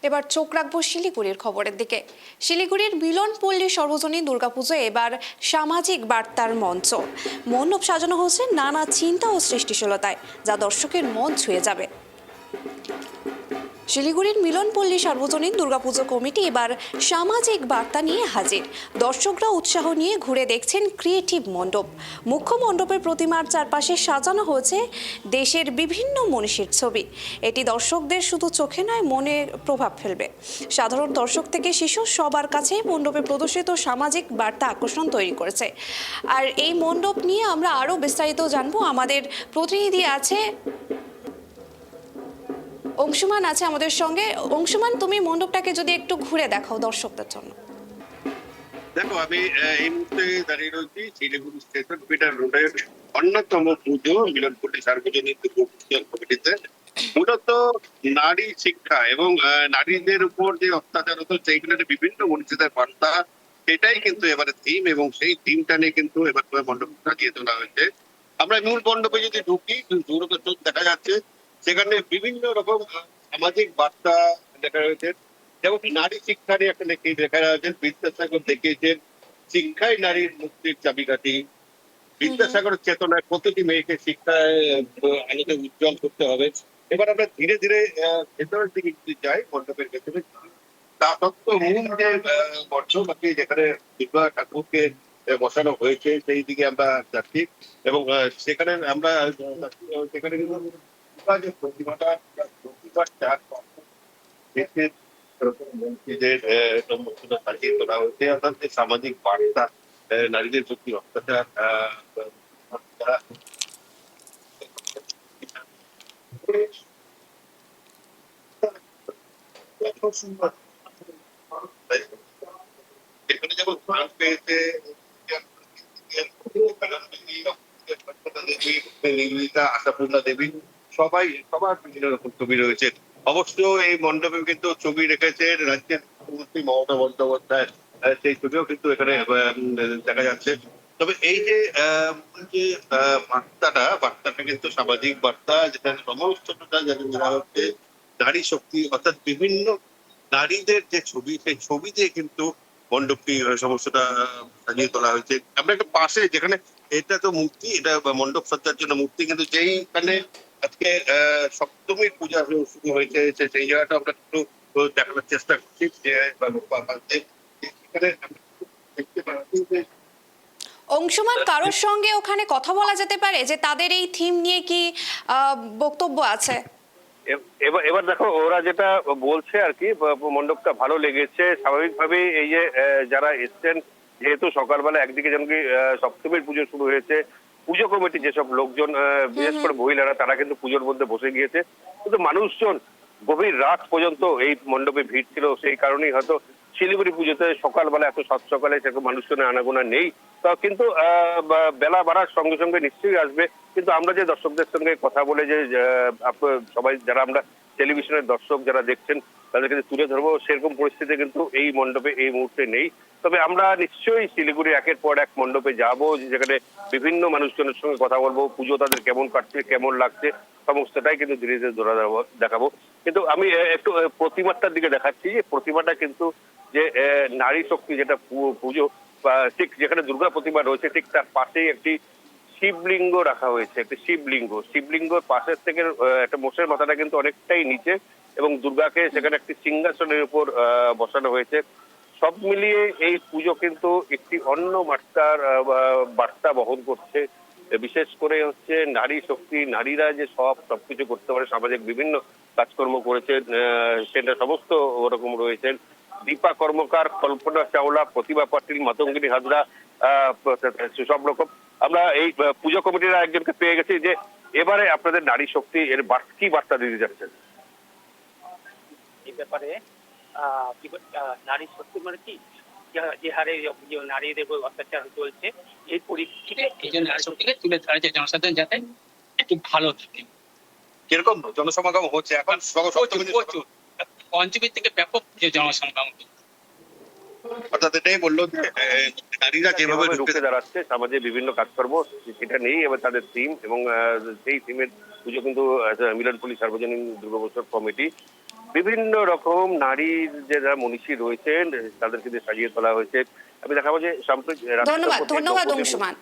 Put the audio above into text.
এবার চোখ রাখবো শিলিগুড়ির খবরের দিকে। শিলিগুড়ির মিলনপল্লী সর্বজনীন দুর্গাপুজো এবার সামাজিক বার্তার মঞ্চ। মণ্ডপ সাজানো হচ্ছে নানা চিন্তা ও সৃষ্টিশীলতায়, যা দর্শকের মন ছুঁয়ে যাবে। শিলিগুড়ির মিলনপল্লী সার্বজনীন দুর্গাপুজো কমিটি এবার সামাজিক বার্তা নিয়ে হাজির। দর্শকরা উৎসাহ নিয়ে ঘুরে দেখছেন ক্রিয়েটিভ মণ্ডপ। মুখ্য মণ্ডপের প্রতিমার চারপাশে সাজানো হয়েছে দেশের বিভিন্ন মনীষীর ছবি। এটি দর্শকদের শুধু চোখে নয়, মনে প্রভাব ফেলবে। সাধারণ দর্শক থেকে শিশু সবার কাছে মণ্ডপে প্রদর্শিত সামাজিক বার্তা আকর্ষণ তৈরি করেছে। আর এই মণ্ডপ নিয়ে আমরা আরও বিস্তারিত জানবো। আমাদের প্রতিনিধি আছে, অংশুমান আছে আমাদের সঙ্গে। অংশুমান, তুমি মণ্ডপটাকে যদি একটু ঘুরে দেখাও দর্শকদের জন্য। দেখো, আমি এই মুহূর্তে দাঁড়িয়ে রয়েছি শিলিগুড়ি স্টেশন পিটার রোডের অন্যতম পুজো মিলনপল্লী সার্বজনীন দুর্গাপুজো কমিটিতে। মূলত নারী শিক্ষা এবং নারীদের উপর যে অত্যাচার হতো সেইগুলোর বিভিন্ন মনীষীদের বার্তা, সেটাই কিন্তু এবারে থিম, এবং সেই থিমটা নিয়ে কিন্তু এবার মণ্ডপ সাজিয়ে তোলা হয়েছে। আমরা মূল মণ্ডপে যদি ঢুকি, দূরদর্শন দেখা যাচ্ছে, সেখানে বিভিন্ন রকম সামাজিক বার্তা দেখা হয়েছে। যেমন নারী শিক্ষা নিয়ে একটা দেখা যাচ্ছে, বিদ্যাসাগর দেখিয়েছেন শিক্ষাই নারীর মুক্তির চাবিকাঠি। বিদ্যাসাগরের চেতনায় প্রতিটি মেয়েকে শিক্ষায় আলোতে উজ্জ্বল করতে হবে। এবার আমরা ধীরে ধীরে ভেতরের দিকে যদি যাই, মণ্ডপের ভেতরে, তা সত্ত্বেও মূল যে মণ্ডপ বাকি যেখানে দুর্গা ঠাকুরকে বসানো হয়েছে সেই দিকে আমরা যাচ্ছি, এবং সেখানে আমরা সেখানে কিন্তু দুর্গা যে প্রতিমাটা, প্রতিমাটা দেশের মন্ত্রীদের সাজিয়ে তোলা হয়েছে, অর্থাৎ যে সামাজিক বার্তা, নারীদের প্রতি অত্যাচার, এখানে যেমন স্থান পেয়েছে নিবেদিতা, আশাপূর্ণা দেবী, সবার বিভিন্ন রকম ছবি রয়েছে। অবশ্য এই মণ্ডপে কিন্তু ছবি রেখেছেন রাজ্যের মুখ্যমন্ত্রী মমতা বন্দ্যোপাধ্যায়, সেই ছবিও কিন্তু এখানে দেখা যাচ্ছে। তবে এই যে বার্তাটা কিন্তু সামাজিক বার্তা, যেখানে সমস্তটা যেন দেওয়া হচ্ছে নারী শক্তি, অর্থাৎ বিভিন্ন নারীদের যে ছবি, সেই ছবি দিয়ে কিন্তু মণ্ডপটি সমস্তটা সাজিয়ে তোলা হয়েছে। আমরা একটা পাশে, যেখানে এটা তো মূর্তি, এটা মণ্ডপ সজ্জার জন্য মূর্তি, কিন্তু যেইখানে আজকে সপ্তমীর পূজা শুরু হয়েছে, সেই জায়গাটা আমরা একটু দেখানোর চেষ্টা করছি, যে এখানে দেখতে পাচ্ছি যে অংশুমান, কারোর সঙ্গে ওখানে কথা বলা যেতে পারে যে তাদের এই থিম নিয়ে কি বক্তব্য আছে? এবার এবার দেখো, ওরা যেটা বলছে আর কি, মণ্ডপটা ভালো লেগেছে। স্বাভাবিকভাবেই এই যে যারা এসছেন, যেহেতু সকালবেলা একদিকে যেমন কি সপ্তমীর পুজো শুরু হয়েছে, পুজো কমিটি যেসব লোকজন, বিশেষ করে মহিলারা, তারা কিন্তু পুজোর মধ্যে বসে গিয়েছে। কিন্তু মানুষজন গভীর রাত পর্যন্ত এই মণ্ডপে ভিড় ছিল, সেই কারণেই হয়তো শিলিগুড়ি পুজোতে সকালবেলা এত সাত সকালে সেরকম মানুষজনের আনাগোনা নেই। তা কিন্তু বেলা বাড়ার সঙ্গে সঙ্গে নিশ্চয়ই আসবে। কিন্তু আমরা যে দর্শকদের সঙ্গে কথা বলে যে সবাই যারা আমরা টেলিভিশনের দর্শক যারা দেখছেন, তাদেরকে তুলে ধরবো, সেরকম পরিস্থিতি কিন্তু এই মণ্ডপে এই মুহূর্তে নেই। তবে আমরা নিশ্চয়ই শিলিগুড়ি একের পর এক মণ্ডপে যাবো, যেখানে বিভিন্ন মানুষজনের সঙ্গে কথা বলবো, পুজো তাদের কেমন কাটছে, কেমন লাগছে, সমস্তটাই কিন্তু ধীরে ধীরে ধরা দেখাবো। কিন্তু আমি একটু প্রতিমাটার দিকে দেখাচ্ছি, যে প্রতিমাটা কিন্তু যে নারী শক্তি, যেটা পুজো, ঠিক যেখানে দুর্গা প্রতিমা রয়েছে, ঠিক তার পাশেই একটি শিবলিঙ্গ রাখা হয়েছে। একটি শিবলিঙ্গর পাশের থেকে একটা মোষের মাথাটা কিন্তু অনেকটাই নিচে, এবং দুর্গাকে সেখানে একটি সিংহাসনের উপর বসানো হয়েছে। সব মিলিয়ে এই পুজো কিন্তু একটি অন্য মাত্রার বার্তা বহন করছে। বিশেষ করে হচ্ছে নারী শক্তি, নারীরা যে সবকিছু করতে পারে, সামাজিক বিভিন্ন কাজকর্ম করেছেন, সেটা সমস্ত ওরকম রয়েছেন। দীপা কর্মকার, কল্পনা চাওলা, প্রতিভা পাটিল, মাতঙ্গিনী হাজরা, সব রকম। আমরা এই পুজো কমিটির একজনকে পেয়ে গেছি, যে এবারে আপনাদের নারী শক্তি এর কি বার্তা দিতে যাচ্ছেন এই ব্যাপারে। নারী শক্তি মানে কি, যে হারে নারীদের উপর অত্যাচার চলছে, এই পরিপ্রেক্ষিতে এই যে নারী শক্তিকে তুলে ধরা যায়, জনসাধারণ যাতে একটু ভালো থাকে। কিরকম জনসমাগম হচ্ছে এখন? প্রচুর পঞ্চমীর থেকে ব্যাপক যে জনসমাগম, অর্থাৎ এটাই বললো যে নারীরা যেভাবে ঢুকে দাঁড়াচ্ছে সমাজে বিভিন্ন কাজকর্ম, সেটা নেই এবার তাদের থিম, এবং সেই থিমের পুজো কিন্তু মিলনপল্লী সার্বজনীন দুর্গোৎসব কমিটি বিভিন্ন রকম নারীর যারা মনীষী রয়েছেন তাদেরকে দিয়ে সাজিয়ে তোলা হয়েছে। আমি দেখাবো যে সাম্প্রতিক ধন্যবাদ অংশুমান।